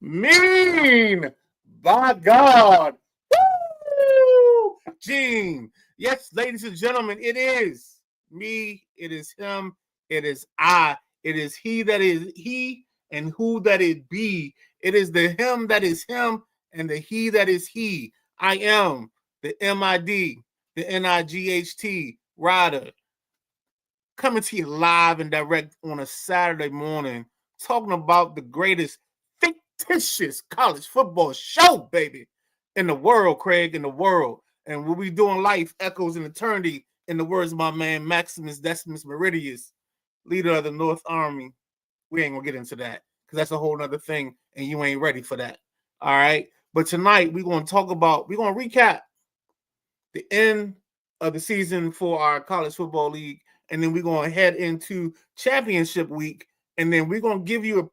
Mean. By God. Woo! Gene. Yes, ladies and gentlemen, it is me. It is him. It is I. It is he that is he and who that it be. It is the him that is him and the he that is he. I am the MID, the NIGHT rider, coming to you live and direct on a Saturday morning, talking about the greatest fictitious college football show, baby, in the world, Craig, in the world. And we'll be doing life echoes in eternity, in the words of my man Maximus Decimus Meridius, leader of the North Army. We ain't gonna get into that because that's a whole nother thing, and you ain't ready for that. All right. But tonight we're gonna recap the end of the season for our college football league, and then we're going to head into championship week, and then we're going to give you a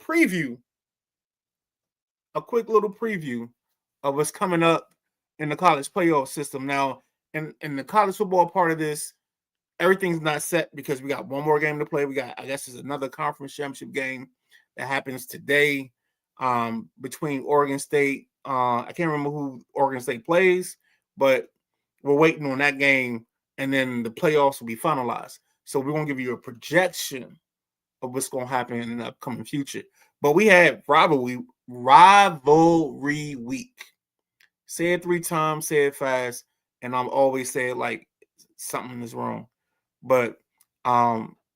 quick little preview of what's coming up in the college playoff system. Now, in the college football part of this, everything's not set because we got one more game to play. We got, I guess, there's another conference championship game that happens today between Oregon State. I can't remember who Oregon State plays, but we're waiting on that game, and then the playoffs will be finalized. So we're going to give you a projection of what's going to happen in the upcoming future. But we had rivalry week. Say it 3 times, say it fast, and I'm always say it like something is wrong. But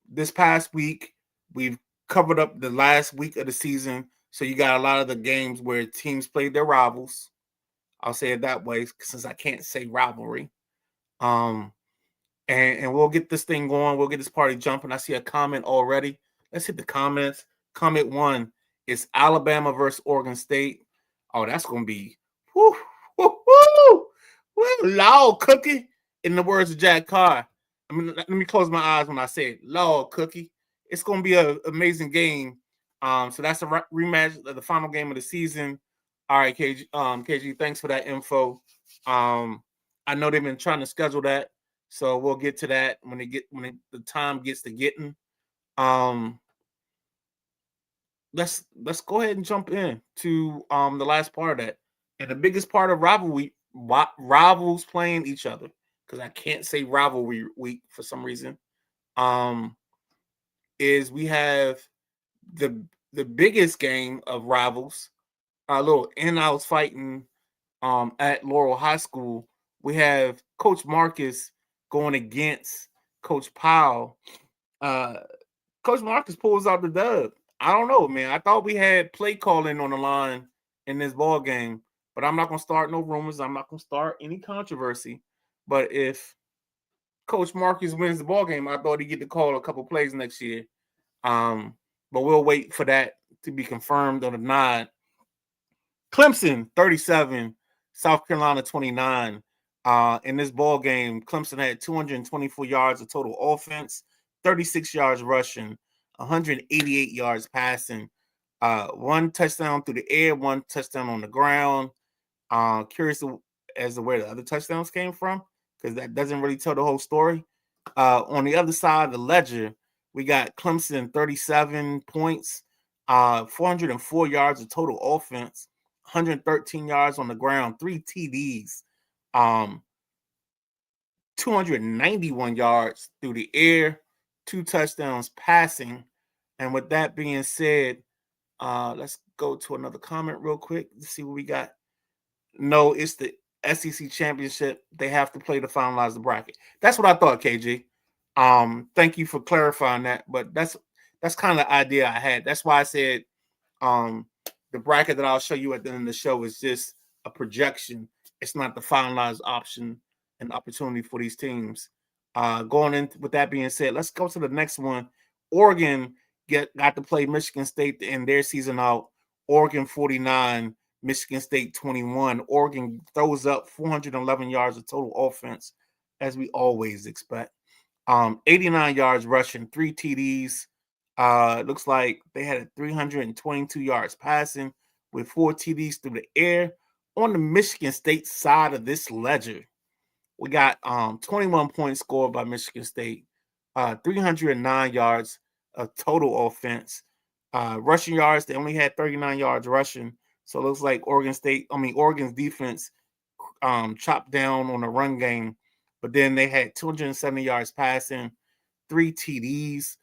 this past week, we've covered up the last week of the season. So you got a lot of the games where teams played their rivals. I'll say it that way since I can't say rivalry. And we'll get this thing going. We'll get this party jumping. I see a comment already. Let's hit the comments. Comment 1 is Alabama versus Oregon State. Oh, that's going to be Lord cookie, in the words of Jack Carr. I mean, let me close my eyes when I say it. Lord cookie. It's going to be an amazing game. So that's a rematch of the final game of the season. All right, KG, thanks for that info. I know they've been trying to schedule that, so we'll get to that when the time gets to getting. Let's go ahead and jump in to the last part of that, and the biggest part of rivals playing each other, because I can't say rivalry week for some reason. Is we have the biggest game of rivals, our little in-house fighting at Laurel High School. We have Coach Marcus going against Coach Powell. Coach Marcus pulls out the dub. I don't know, man. I thought we had play calling on the line in this ball game, but I'm not going to start no rumors. I'm not going to start any controversy. But if Coach Marcus wins the ball game, I thought he'd get to call a couple plays next year. But we'll wait for that to be confirmed or denied. Clemson 37, South Carolina 29. In this ball game, Clemson had 224 yards of total offense, 36 yards rushing, 188 yards passing, 1 touchdown through the air, 1 touchdown on the ground. Curious as to where the other touchdowns came from, because that doesn't really tell the whole story. On the other side of the ledger, we got Clemson 37 points, 404 yards of total offense, 113 yards on the ground, 3 TDs, 291 yards through the air, 2 touchdowns passing. And with that being said, let's go to another comment real quick to see what we got. No, it's the SEC championship. They have to play to finalize the bracket. That's what I thought, KG. Thank you for clarifying that. But that's kind of the idea I had. That's why I said the bracket that I'll show you at the end of the show is just a projection. It's not the finalized option and opportunity for these teams. Going in with that being said, let's go to the next one. Oregon got to play Michigan State to end their season out. Oregon 49, Michigan State 21. Oregon throws up 411 yards of total offense, as we always expect. 89 yards rushing, 3 TDs. It looks like they had 322 yards passing with 4 TDs through the air. On the Michigan State side of this ledger, we got 21 points scored by Michigan State, 309 yards of total offense. Rushing yards, they only had 39 yards rushing, So it looks like Oregon's defense chopped down on the run game, but then they had 270 yards passing, 3 TDs.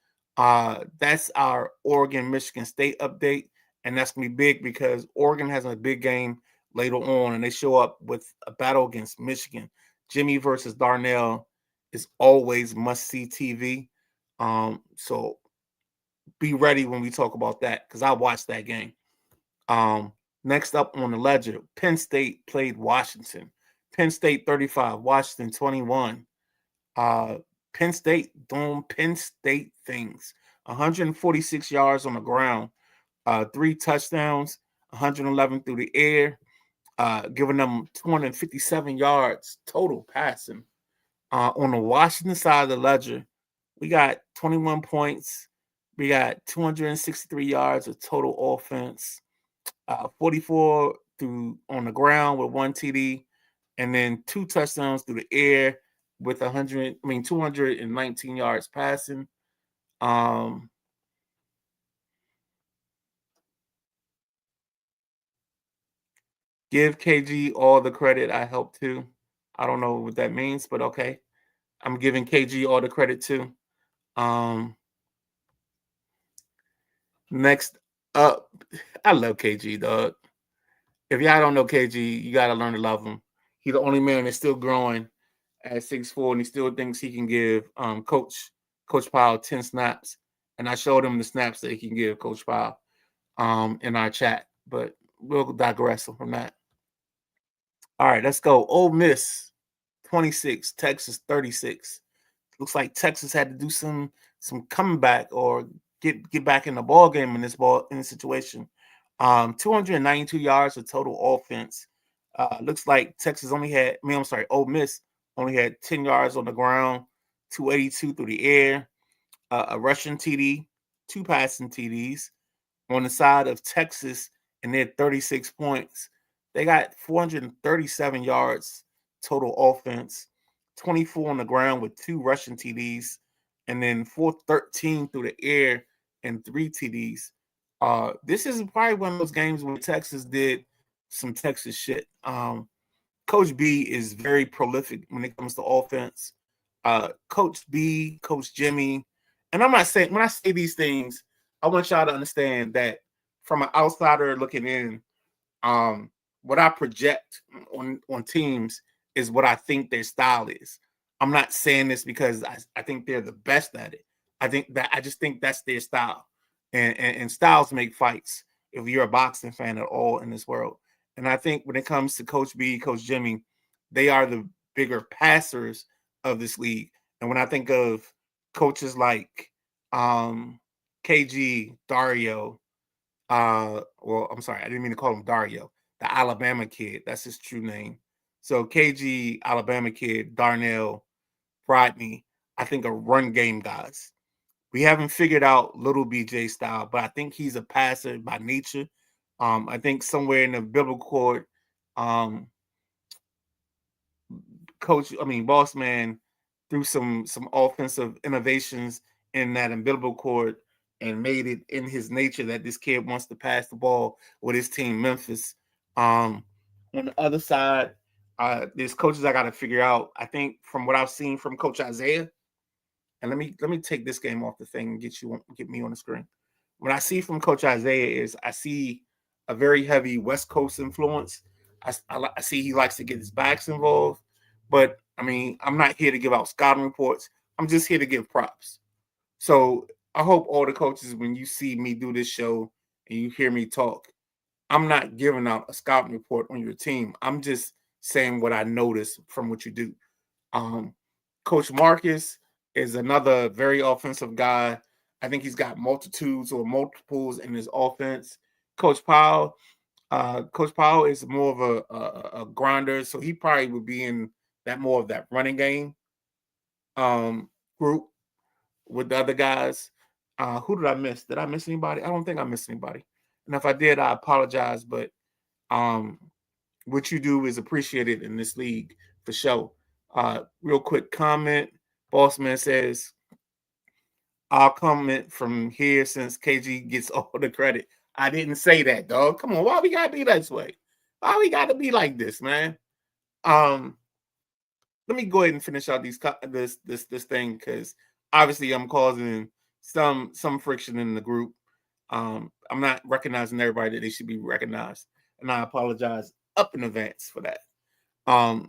That's our Oregon Michigan State update, and that's gonna be big because Oregon has a big game later on, and they show up with a battle against Michigan. Jimmy versus Darnell is always must see TV. So be ready when we talk about that because I watched that game. Um, Next up on the ledger, Penn State played Washington. Penn State 35, Washington 21. Uh, Penn State doing Penn State things. 146 yards on the ground, 3 touchdowns, 111 through the air, giving them 257 yards total passing. On the Washington side of the ledger, we got 21 points. We got 263 yards of total offense, 44 through on the ground with 1 TD, and then 2 touchdowns through the air with 219 yards passing. Um, give KG all the credit. I helped too. I don't know what that means, but okay. I'm giving KG all the credit too. Um, Next up, I love KG, dog. If y'all don't know KG, you gotta learn to love him. He's the only man that's still growing at 6'4", and he still thinks he can give Coach Powell 10 snaps. And I showed him the snaps that he can give Coach Powell in our chat. But we'll digress from that. All right, let's go. Ole Miss 26, Texas 36. Looks like Texas had to do some comeback or get back in the ball game in this situation. 292 yards of total offense. Looks like Ole Miss only had 10 yards on the ground, 282 through the air, a rushing TD, 2 passing TDs. On the side of Texas, and they had 36 points. They got 437 yards total offense, 24 on the ground with 2 rushing TDs, and then 413 through the air and 3 TDs. This is probably one of those games where Texas did some Texas shit. Coach B is very prolific when it comes to offense. Coach B, Coach Jimmy, and I'm not saying when I say these things, I want y'all to understand that from an outsider looking in, what I project on teams is what I think their style is. I'm not saying this because I think they're the best at it. I just think that's their style, and styles make fights. If you're a boxing fan at all in this world, and I think when it comes to Coach B, Coach Jimmy, they are the bigger passers of this league. And when I think of coaches like KG, Dario, well, I'm sorry, I didn't mean to call him Dario, the Alabama kid. That's his true name. So KG, Alabama kid, Darnell, Rodney, I think are run game guys. We haven't figured out little BJ style, but I think he's a passer by nature. I think somewhere in the biblical court, um, Boss Man threw some offensive innovations in that umbilical cord and made it in his nature that this kid wants to pass the ball with his team, Memphis. On the other side, there's coaches I got to figure out. I think from what I've seen from Coach Isaiah, and let me take this game off the thing and get me on the screen. What I see from Coach Isaiah is I see a very heavy West Coast influence. I see he likes to get his backs involved, but I mean, I'm not here to give out scouting reports. I'm just here to give props. So I hope all the coaches, when you see me do this show and you hear me talk, I'm not giving out a scouting report on your team. I'm just saying what I noticed from what you do. Um, Coach Marcus is another very offensive guy. I think he's got multitudes or multiples in his offense. Coach Powell, Coach Powell is more of a grinder, so he probably would be in that more of that running game group with the other guys. Who did I miss? Did I miss anybody? I don't think I missed anybody. And if I did, I apologize. But um, what you do is appreciated in this league for sure. Real quick comment. Bossman says, I'll comment from here since KG gets all the credit. I didn't say that, dog. Come on, why we gotta be this way? Why we gotta be like this, man? Let me go ahead and finish out this thing because obviously I'm causing some friction in the group. I'm not recognizing everybody that they should be recognized, and I apologize up in advance for that.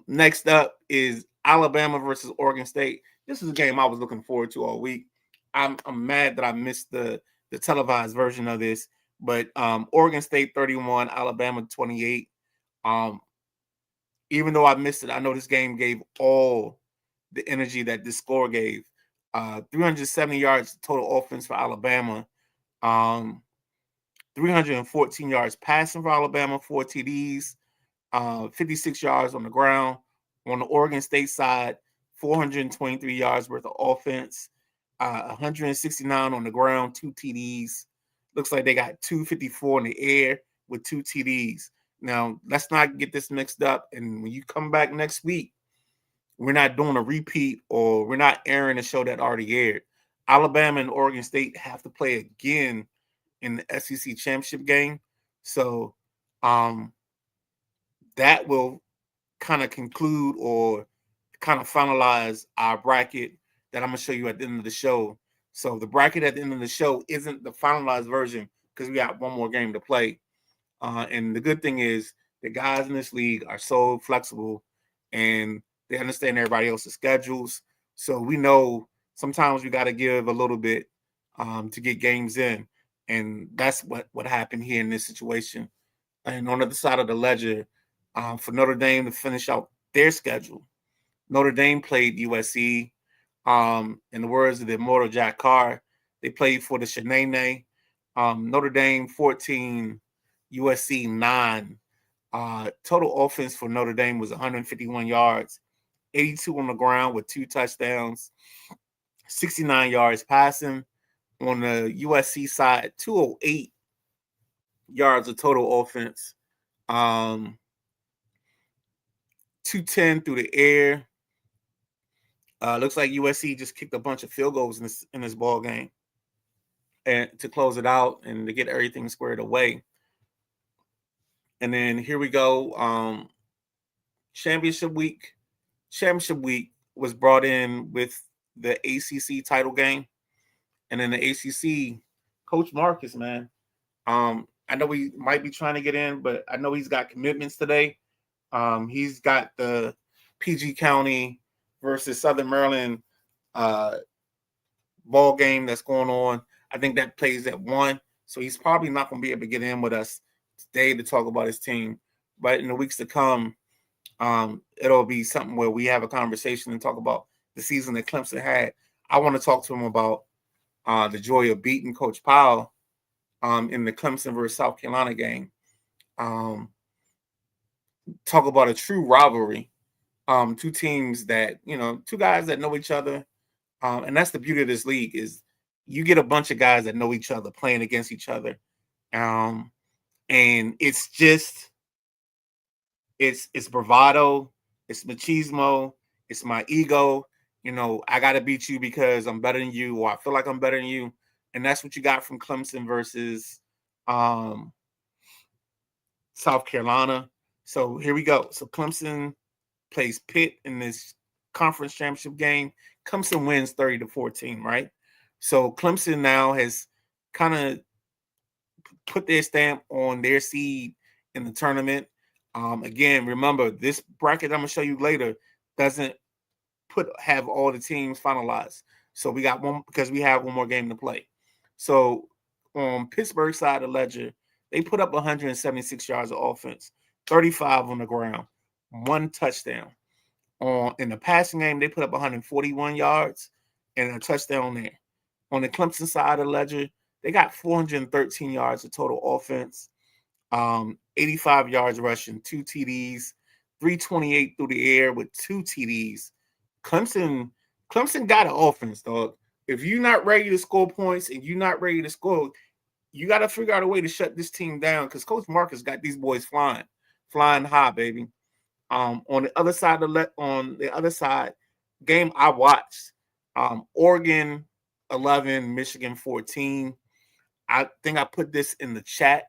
Next up is Alabama versus Oregon State. This is a game I was looking forward to all week. I'm mad that I missed the televised version of this, but Oregon State 31, Alabama 28. Even though I missed it, I know this game gave all the energy that this score gave. 370 yards total offense for Alabama. 314 yards passing for Alabama, 4 TDs, 56 yards on the ground. On the Oregon State side, 423 yards worth of offense, 169 on the ground, 2 TDs. Looks like they got 254 in the air with 2 TDs. Now, let's not get this mixed up. And when you come back next week, we're not doing a repeat or we're not airing a show that already aired. Alabama and Oregon State have to play again in the SEC championship game. So that will kind of conclude or kind of finalize our bracket that I'm going to show you at the end of the show. So the bracket at the end of the show isn't the finalized version because we got one more game to play. And the good thing is the guys in this league are so flexible and they understand everybody else's schedules. So we know sometimes we got to give a little bit to get games in. And that's what happened here in this situation. And on the other side of the ledger, for Notre Dame to finish out their schedule, Notre Dame played USC. In the words of the immortal Jack Carr, they played for the Shanae. Notre Dame 14, USC 9. Total offense for Notre Dame was 151 yards, 82 on the ground with 2 touchdowns, 69 yards passing. On the USC side, 208 yards of total offense, 210 through the air. Looks like USC just kicked a bunch of field goals in this ball game and to close it out and to get everything squared away. And then here we go. Championship week was brought in with the ACC title game. And then the ACC, Coach Marcus, man. I know he might be trying to get in, but I know he's got commitments today. He's got the PG County versus Southern Maryland ball game that's going on. I think that plays at 1. So he's probably not going to be able to get in with us today to talk about his team. But in the weeks to come, it'll be something where we have a conversation and talk about the season that Clemson had. I want to talk to him about the joy of beating Coach Powell in the Clemson versus South Carolina game. Talk about a true rivalry. 2 teams that, 2 guys that know each other. And that's the beauty of this league is you get a bunch of guys that know each other playing against each other. And it's just, it's bravado, it's machismo, it's my ego. I got to beat you because I'm better than you, or I feel like I'm better than you. And that's what you got from Clemson versus South Carolina. So here we go. So Clemson plays Pitt in this conference championship game. Clemson wins 30-14, right? So Clemson now has kind of put their stamp on their seed in the tournament. Again, remember, this bracket I'm going to show you later doesn't have all the teams finalized. So we got one because we have one more game to play. So on Pittsburgh side of the ledger, they put up 176 yards of offense, 35 on the ground, 1 touchdown. In the passing game, they put up 141 yards and a touchdown there. On the Clemson side of the ledger, they got 413 yards of total offense, 85 yards rushing, 2 TDs, 328 through the air with 2 TDs. Clemson got an offense, dog. If you're not ready to score points and you're not ready to score, you got to figure out a way to shut this team down because Coach Marcus got these boys flying high, baby. On the other side, game I watched, Oregon 11, Michigan 14. I think I put this in the chat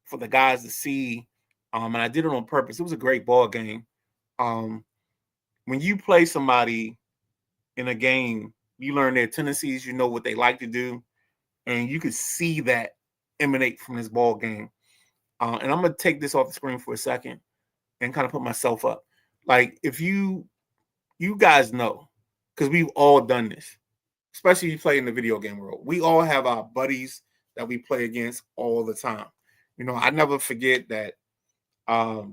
for the guys to see, and I did it on purpose. It was a great ball game. When you play somebody in a game, you learn their tendencies, you know what they like to do, and you could see that emanate from this ball game. And I'm gonna take this off the screen for a second and kind of put myself up. Like if you guys know, because we've all done this, especially if you play in the video game world. We all have our buddies that we play against all the time. I never forget that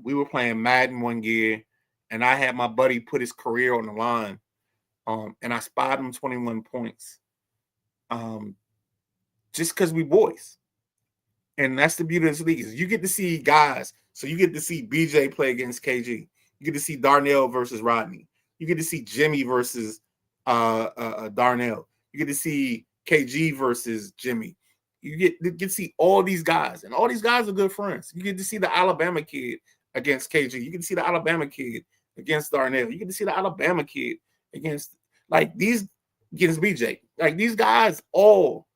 we were playing Madden one year, and I had my buddy put his career on the line, and I spotted him 21 points, just because we boys. And that's the beauty of this league is you get to see guys. So you get to see BJ play against KG. You get to see Darnell versus Rodney. You get to see Jimmy versus Darnell. You get to see KG versus Jimmy. You get to see all these guys, and all these guys are good friends. You get to see the Alabama kid against KG. You get to see the Alabama kid against Darnell. You get to see the Alabama kid against against BJ. Like these guys all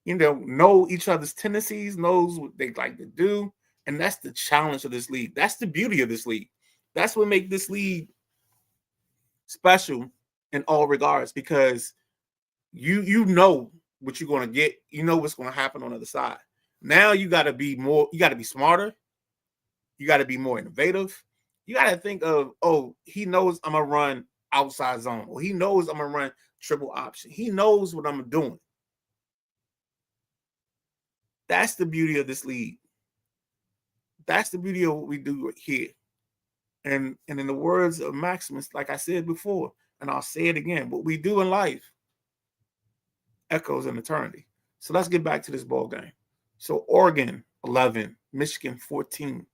know each other's tendencies, knows what they like to do. And that's the challenge of this league. That's the beauty of this league. That's what makes this league special in all regards, because you know what you're going to get. You know what's going to happen on the other side. Now you got to be smarter. You got to be more innovative. You got to think of, he knows I'm going to run outside zone, or he knows I'm going to run triple option. He knows what I'm doing. That's the beauty of this league. That's the beauty of what we do here. And in the words of Maximus, like I said before, and I'll say it again, what we do in life echoes in eternity. So let's get back to this ball game. So Oregon 11, Michigan 14.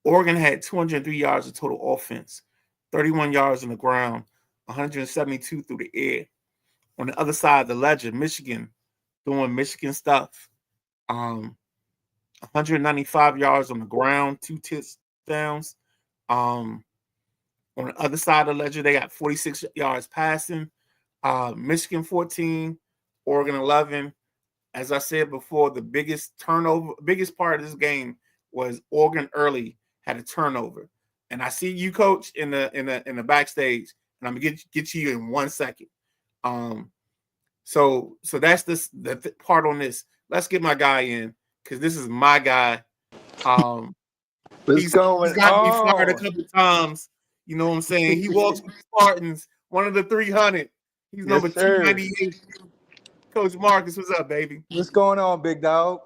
Oregon had 203 yards of total offense, 31 yards on the ground, 172 through the air. On the other side of the ledger, Michigan doing Michigan stuff. 195 yards on the ground, 2 touchdowns. On the other side of the ledger, they got 46 yards passing. Michigan 14, Oregon 11. As I said before, the biggest part of this game was Oregon early had a turnover. And I see you, Coach, in the backstage, and I'm gonna get you in 1 second. So that's the part on this. Let's get my guy in, because this is my guy. He's got me fired a couple times. You know what I'm saying? He walks with the Spartans, one of the 300. He's number 298. Coach Marcus, what's up, baby? What's going on, big dog?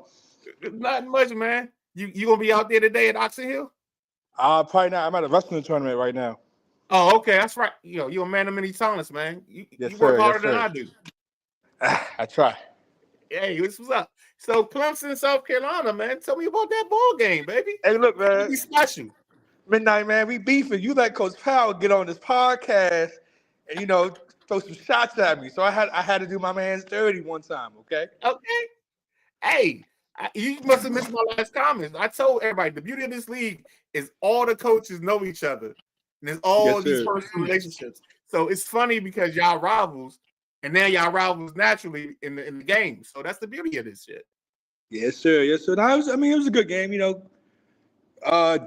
Nothing much, man. You gonna be out there today at Oxon Hill? Probably not. I'm at a wrestling tournament right now. Oh, okay, that's right. You're a man of many talents, man. You work harder than I do. I try. Hey, what's up? So Clemson, South Carolina, man. Tell me about that ball game, baby. Hey, look, man. Be special. Midnight, man. We beefing. You let Coach Powell get on this podcast and throw some shots at me. So I had to do my man's dirty one time. Okay. Okay. Hey, you must have missed my last comments. I told everybody the beauty of this league is all the coaches know each other, and there's all these personal relationships. So it's funny because y'all rivals. And now y'all rivals naturally in the game. So that's the beauty of this shit. Yes, sir. Yes, sir. It was a good game.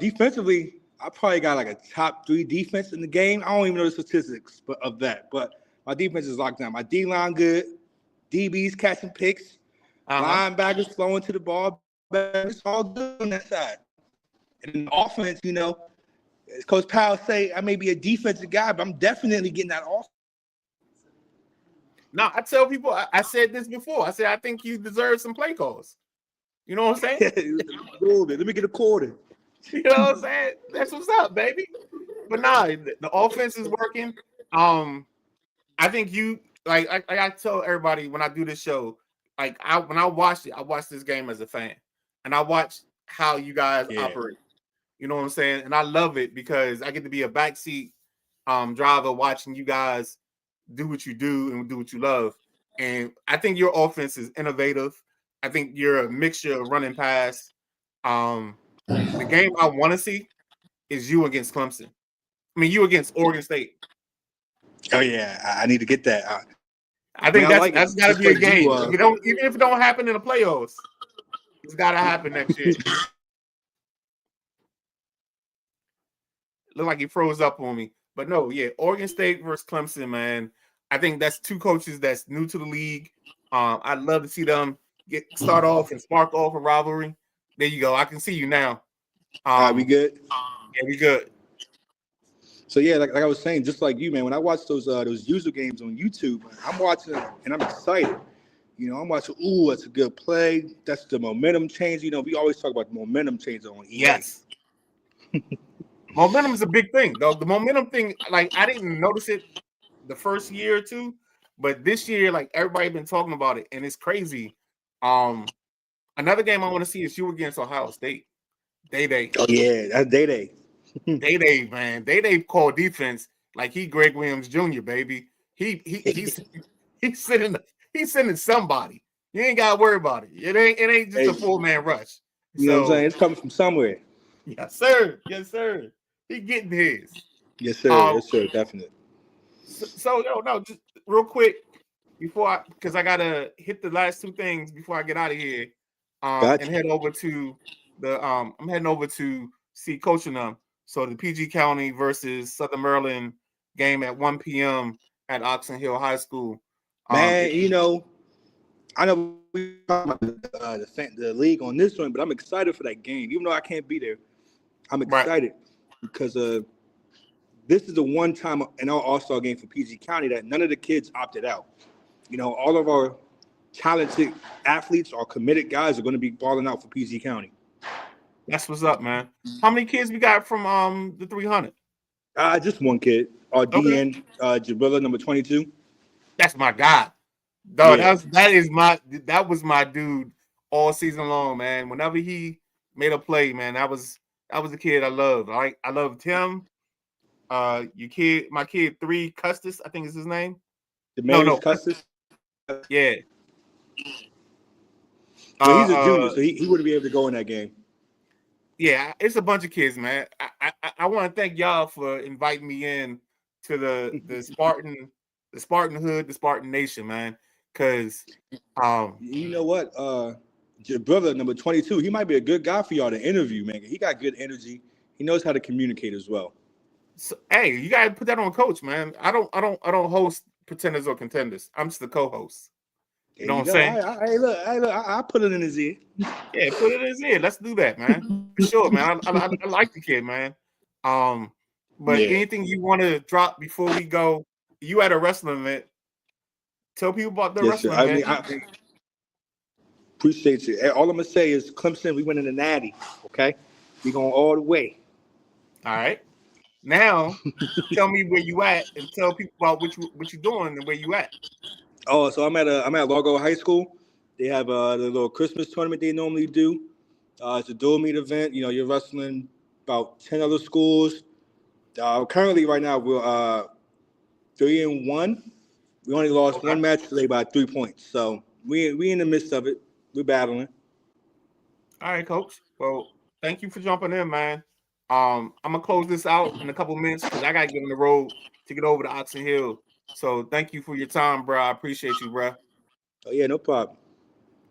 Defensively, I probably got like a top 3 defense in the game. I don't even know the statistics of that. But my defense is locked down. My D-line good. DBs catching picks. Linebackers flowing to the ball. It's all good on that side. And in the offense, as Coach Powell say, I may be a defensive guy, but I'm definitely getting that offense. Now, I tell people, I said this before. I said, I think you deserve some play calls. You know what I'm saying? Let me get a quarter. You know what I'm saying? That's what's up, baby. But nah, the offense is working. I think you, I tell everybody when I do this show, when I watched it, I watched this game as a fan. And I watched how you guys operate. You know what I'm saying? And I love it because I get to be a backseat driver watching you guys do what you do and do what you love. And I think your offense is innovative. I think you're a mixture of running pass. The game I want to see is you against Clemson. I mean, you against Oregon State. Oh, yeah. I need to get that. I think that's got to be a game. Even if it don't happen in the playoffs, it's got to happen next year. Look like he froze up on me, but no, yeah, Oregon State versus Clemson, man. I think that's two coaches that's new to the league. I'd love to see them start off and spark off a rivalry. There you go. I can see you now. We good? Yeah, we good. So yeah, like I was saying, just like you, man. When I watch those user games on YouTube, I'm watching and I'm excited. You know, I'm watching. Ooh, that's a good play. That's the momentum change. You know, we always talk about the momentum change on EA. Yes. Momentum is a big thing, though. The momentum thing, like I didn't notice it the first year or two, but this year, like everybody been talking about it, and it's crazy. Another game I want to see is you against Ohio State. Day. Oh yeah, that's Day. Day, man. Day call defense like he Greg Williams Jr. Baby. He's sending somebody. You ain't gotta worry about it. It ain't just a full man rush. You know what I'm saying? It's coming from somewhere. Yes, sir. Yes, sir. He getting his. Yes, sir. Yes, sir. Definitely. So no, just real quick because I gotta hit the last two things before I get out of here. And head over to I'm heading over to see coaching them. So the PG County versus Southern Maryland game at 1 p.m. at Oxon Hill High School. Man, you know, I know we talk about the league on this one, but I'm excited for that game. Even though I can't be there, I'm excited because this is the one time in our All-Star game for PG County that none of the kids opted out. You know, all of our talented athletes or committed guys are going to be balling out for PG County. That's what's up, man. How many kids we got from the 300? Just one kid. DN Jabrilla, number 22. That's my guy. Dog, that was my dude all season long, man. Whenever he made a play, man, that was the kid I loved. I loved him. My kid 3 Custis, I think is his name. No, Custis. Yeah. Well, he's a junior, so he wouldn't be able to go in that game. Yeah, it's a bunch of kids, man. I want to thank y'all for inviting me in to the Spartan hood, the Spartan Nation, man. Because you know what, your brother number 22, he might be a good guy for y'all to interview, man. He got good energy. He knows how to communicate as well. So, hey, you gotta put that on coach, man. I don't host pretenders or contenders. I'm just the co-host. You know what I'm saying? Hey, look, I put it in his ear. Yeah, put it in his ear. Let's do that, man. For sure, man. I like the kid, man. But anything you want to drop before we go? You at a wrestling event. Tell people about the wrestling event. I appreciate you. All I'm gonna say is Clemson, we went in the natty. Okay, we going all the way. All right. Now, tell me where you at and tell people about what you doing and where you at. Oh, so I'm at Largo High School. They have the little Christmas tournament they normally do. It's a dual meet event. You know, you're wrestling about 10 other schools. Currently, right now, we're 3-1. We only lost one match today by 3 points. So we in the midst of it. We're battling. All right, coach. Well, thank you for jumping in, man. I'm gonna close this out in a couple minutes because I gotta get on the road to get over to Oxon Hill. So thank you for your time, bro. I appreciate you, bro. Oh yeah, no problem.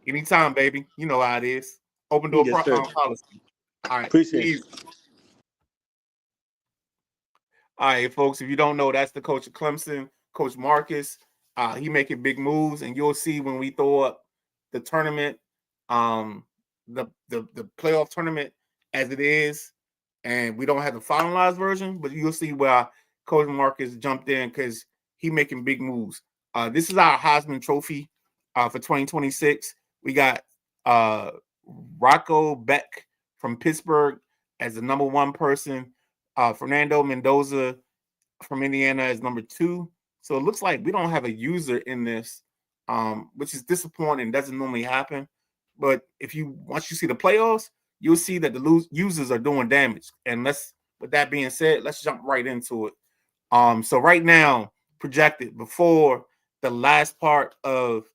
Anytime, baby. You know how it is. Open door policy. All right. Appreciate it. All right, folks. If you don't know, that's the coach of Clemson, Coach Marcus. He making big moves, and you'll see when we throw up the tournament, the playoff tournament as it is, and we don't have the finalized version, but you'll see where Coach Marcus jumped in because he making big moves. This is our Heisman Trophy for 2026. We got Rocco Beck from Pittsburgh as the number 1 person. Fernando Mendoza from Indiana is number 2. So it looks like we don't have a user in this, which is disappointing. Doesn't normally happen. But once you see the playoffs, you'll see that the users are doing damage. And with that being said, let's jump right into it. So right now, projected before the last part of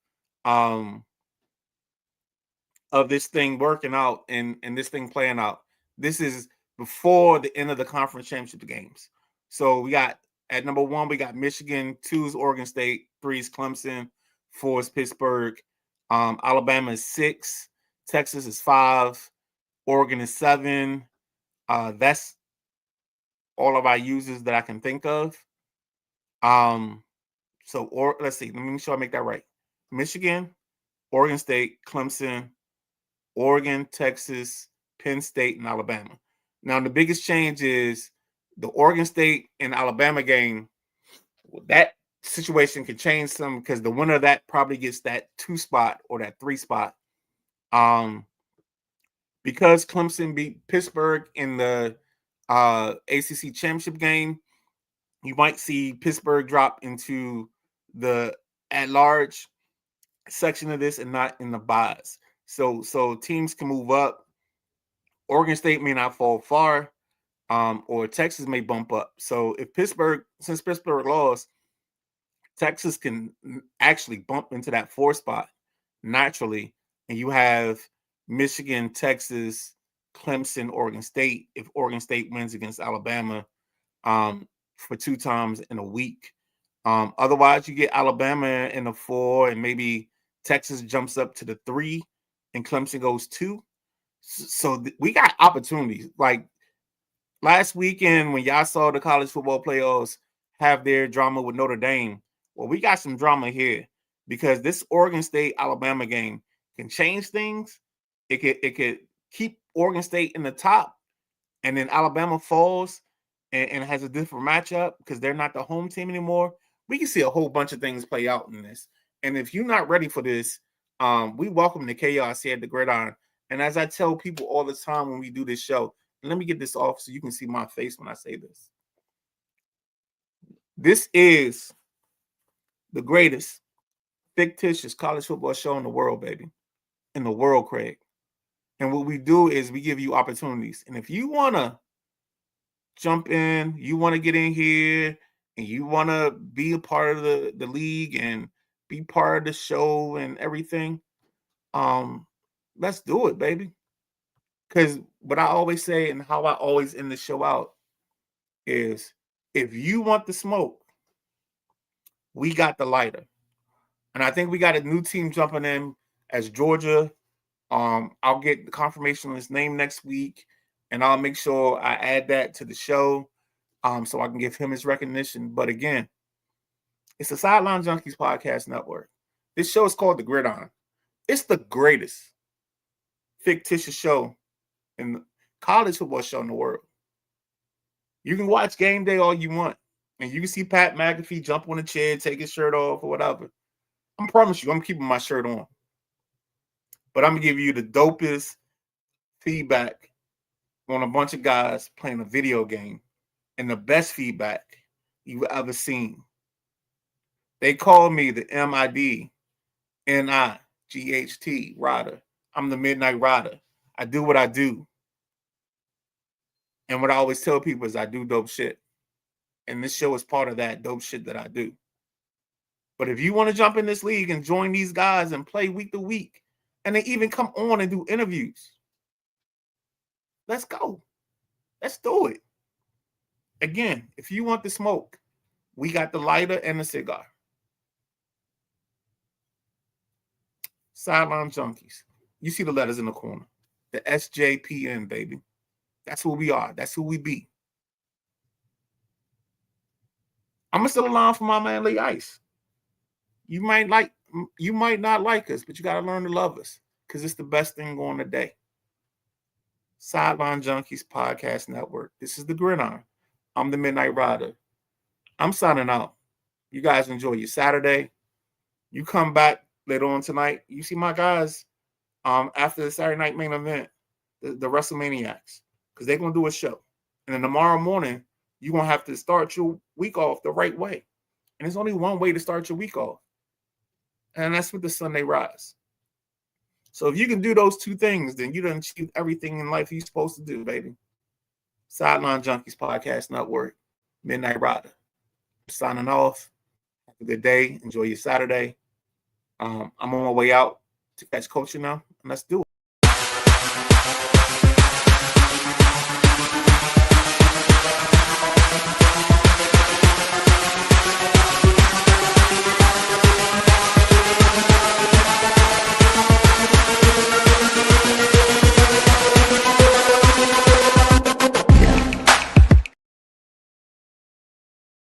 this thing working out and this thing playing out, this is before the end of the conference championship games. So we got at number 1, we got Michigan, 2 is Oregon State, 3 is Clemson, 4 is Pittsburgh. Alabama is 6. Texas is 5. Oregon is 7. That's all of our users that I can think of. Let's see. Let me make sure I make that right. Michigan, Oregon State, Clemson, Oregon, Texas, Penn State, and Alabama. Now, the biggest change is the Oregon State and Alabama game. That situation can change some because the winner of that probably gets that 2 spot or that 3 spot. Because Clemson beat Pittsburgh in the ACC championship game, you might see Pittsburgh drop into the at-large section of this and not in the buys. So teams can move up. Oregon State may not fall far, or Texas may bump up. So since Pittsburgh lost, Texas can actually bump into that 4 spot naturally, and you have Michigan, Texas, Clemson, Oregon State. If Oregon State wins against Alabama for 2 times in a week, otherwise you get Alabama in the 4, and maybe Texas jumps up to the 3, and Clemson goes 2. So we got opportunities. Like last weekend when y'all saw the college football playoffs have their drama with Notre Dame, well, we got some drama here because this Oregon State Alabama game can change things. It could keep Oregon State in the top, and then Alabama falls and has a different matchup because they're not the home team anymore. We can see a whole bunch of things play out in this. And if you're not ready for this, we welcome the chaos here at the Gridiron. And as I tell people all the time when we do this show, and let me get this off so you can see my face when I say this. This is the greatest fictitious college football show in the world, baby. In the world, Craig. And what we do is we give you opportunities. And if you want to jump in, you want to get in here, and you want to be a part of the league and be part of the show and everything, let's do it, baby. Because what I always say and how I always end the show out is if you want the smoke, we got the lighter. And I think we got a new team jumping in as Georgia. I'll get the confirmation on his name next week, and I'll make sure I add that to the show so I can give him his recognition. But again, it's the Sideline Junkies Podcast Network. This show is called The Gridiron. It's the greatest fictitious show in the college football show in the world. You can watch game day all you want, and you can see Pat McAfee jump on a chair, take his shirt off, or whatever. I promise you, I'm keeping my shirt on. But I'm going to give you the dopest feedback on a bunch of guys playing a video game and the best feedback you've ever seen. They call me the MIDNIGHT Rider. I'm the Midnight Rider. I do what I do. And what I always tell people is I do dope shit. And this show is part of that dope shit that I do. But if you want to jump in this league and join these guys and play week to week, and they even come on and do interviews, let's go. Let's do it. Again, if you want the smoke, we got the lighter and the cigar. Sideline Junkies. You see the letters in the corner. The SJPN, baby. That's who we are. That's who we be. I'm going to steal a line from my man Lee Ice. You might not like us, but you got to learn to love us because it's the best thing going today. Sideline Junkies Podcast Network. This is the Gridiron. I'm the Midnight Rider. I'm signing out. You guys enjoy your Saturday. You come back later on tonight. You see my guys after the Saturday night main event, the WrestleManiacs, because they're going to do a show. And then tomorrow morning, you're going to have to start your week off the right way. And there's only one way to start your week off. And that's with the Sunday Rise. So if you can do those 2 things, then you done achieved everything in life you're supposed to do, baby. Sideline Junkies Podcast Network, Midnight Rider. Signing off. Have a good day. Enjoy your Saturday. I'm on my way out to catch coaching now. And let's do it.